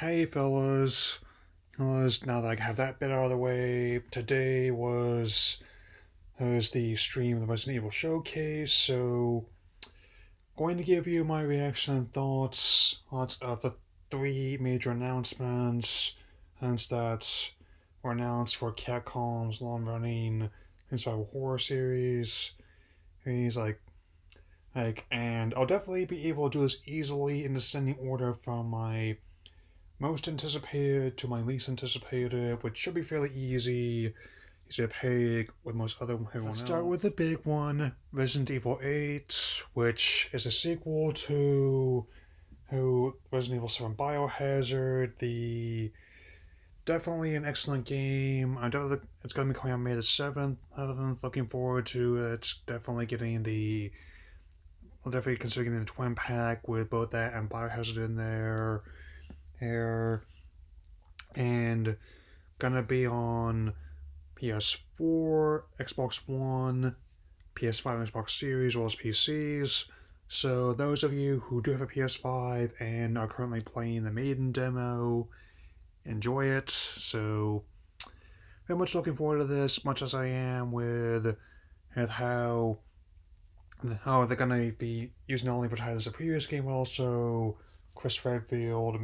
Hey fellas, now that I have that bit out of the way, today was the stream of the Resident Evil Showcase, so going to give you my reaction and thoughts of the three major announcements that were announced for Capcom's long-running survival horror series. He's and I'll definitely be able to do this easily in descending order from my most anticipated to my least anticipated, which should be fairly easy to pick with most everyone else. Let's start with the big one, Resident Evil 8, which is a sequel to Resident Evil 7 Biohazard. Definitely an excellent game. It's going to be coming out May the 7th. Looking forward to it. Definitely considering the twin pack with both that and Biohazard in there. And gonna be on PS4, Xbox One, PS5, and Xbox Series, as well as PCs. So those of you who do have a PS5 and are currently playing the Maiden demo, enjoy it. So very much looking forward to this, much as I am with how they're gonna be using not only protagonist of the previous game, but also Chris Redfield.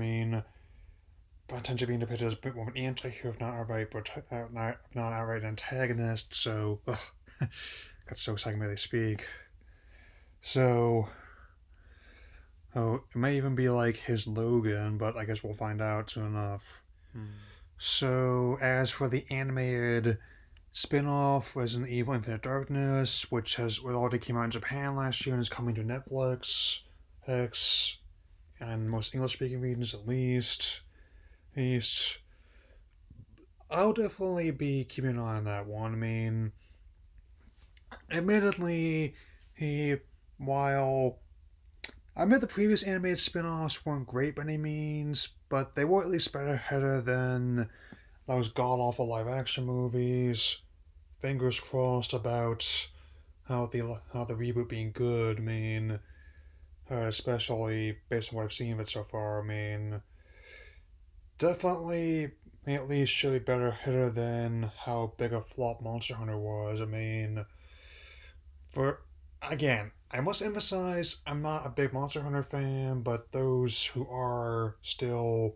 Potentially being depicted as a bit more of an anti-hero, if not outright antagonist. So, got so excited when they speak. So, it may even be like his Logan, but I guess we'll find out soon enough. So, as for the animated spin-off Resident Evil Infinite Darkness, which already came out in Japan last year and is coming to Netflix, and most English-speaking regions at least. I'll definitely be keeping an eye on that one. Admittedly, while I admit the previous animated spin-offs weren't great by any means, but they were at least better than those god-awful live-action movies. Fingers crossed about how the reboot being good. Especially based on what I've seen of it so far. Definitely, at least should be better hitter than how big a flop Monster Hunter was. For again, I must emphasize I'm not a big Monster Hunter fan, but those who are still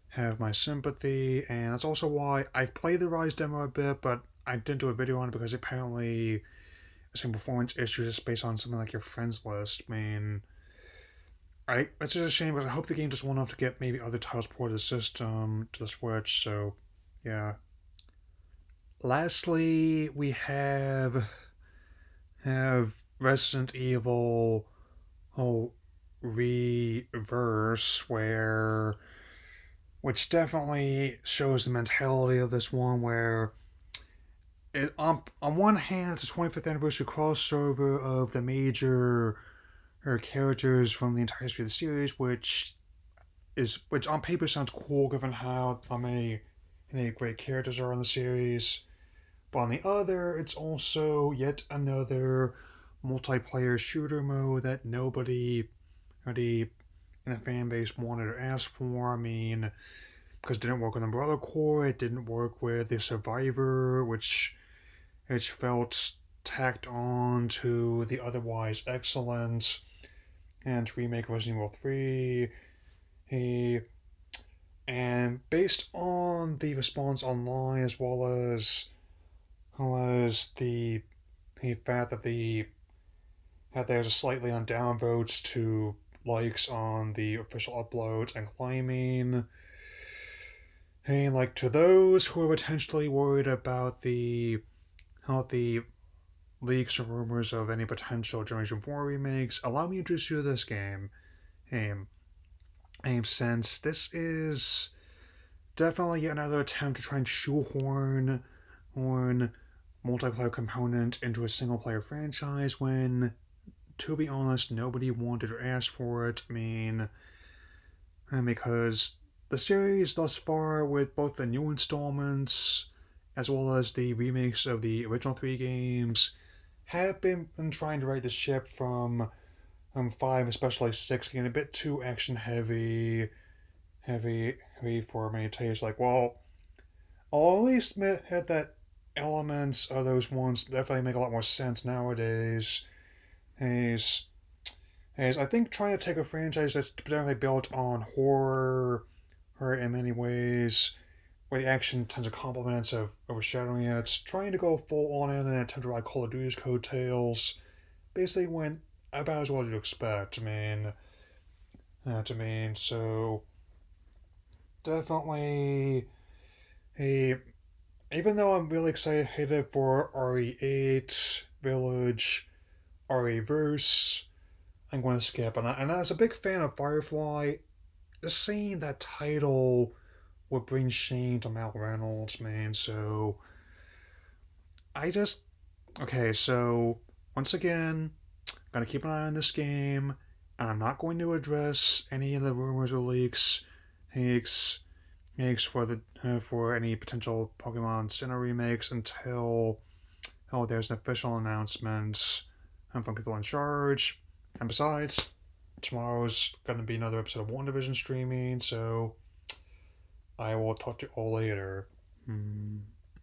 have my sympathy, and that's also why I've played the Rise demo a bit, but I didn't do a video on it because apparently some performance issues just based on something like your friends list. It's just a shame because I hope the game does well enough to get maybe other titles ported to the system to the Switch. So, yeah. Lastly, we have Resident Evil Reverse, which definitely shows the mentality of this one, where on one hand, it's the 25th anniversary crossover of the major characters from the entire history of the series, which on paper sounds cool given how many great characters are in the series. But on the other, it's also yet another multiplayer shooter mode that nobody already in the fan base wanted or asked for. Because it didn't work with Umbrella Corps, it didn't work with the Survivor, which felt tacked on to the otherwise excellent and remake Resident Evil 3. And based on the response online, as well as the fact that there's a slightly on downvotes to likes on the official uploads and claiming, to those who are potentially worried about the leaks or rumors of any potential Generation 4 remakes, allow me to introduce you to this game. Since this is definitely another attempt to try and shoehorn multiplayer component into a single player franchise when, to be honest, nobody wanted or asked for it. Because the series thus far, with both the new installments as well as the remakes of the original three games, have been trying to right the ship from 5, especially 6, getting a bit too action heavy for many tastes. Like, well, I'll at least admit that elements of those ones definitely make a lot more sense nowadays. Is I think trying to take a franchise that's definitely built on horror in many ways, where the action tends to complement instead of overshadowing it, trying to go full on in an attempt to ride Call of Duty's coattails, basically went about as well as you'd expect. So definitely a. Even though I'm really excited for RE8, Village, RE Verse, I'm going to skip. And as a big fan of Firefly, just seeing that title would bring shame to Mal Reynolds, man. So I just okay. So once again, gotta keep an eye on this game, and I'm not going to address any of the rumors or leaks for any potential Pokemon Center remakes until there's an official announcement from people in charge. And besides, tomorrow's going to be another episode of WandaVision streaming, so I will talk to you all later.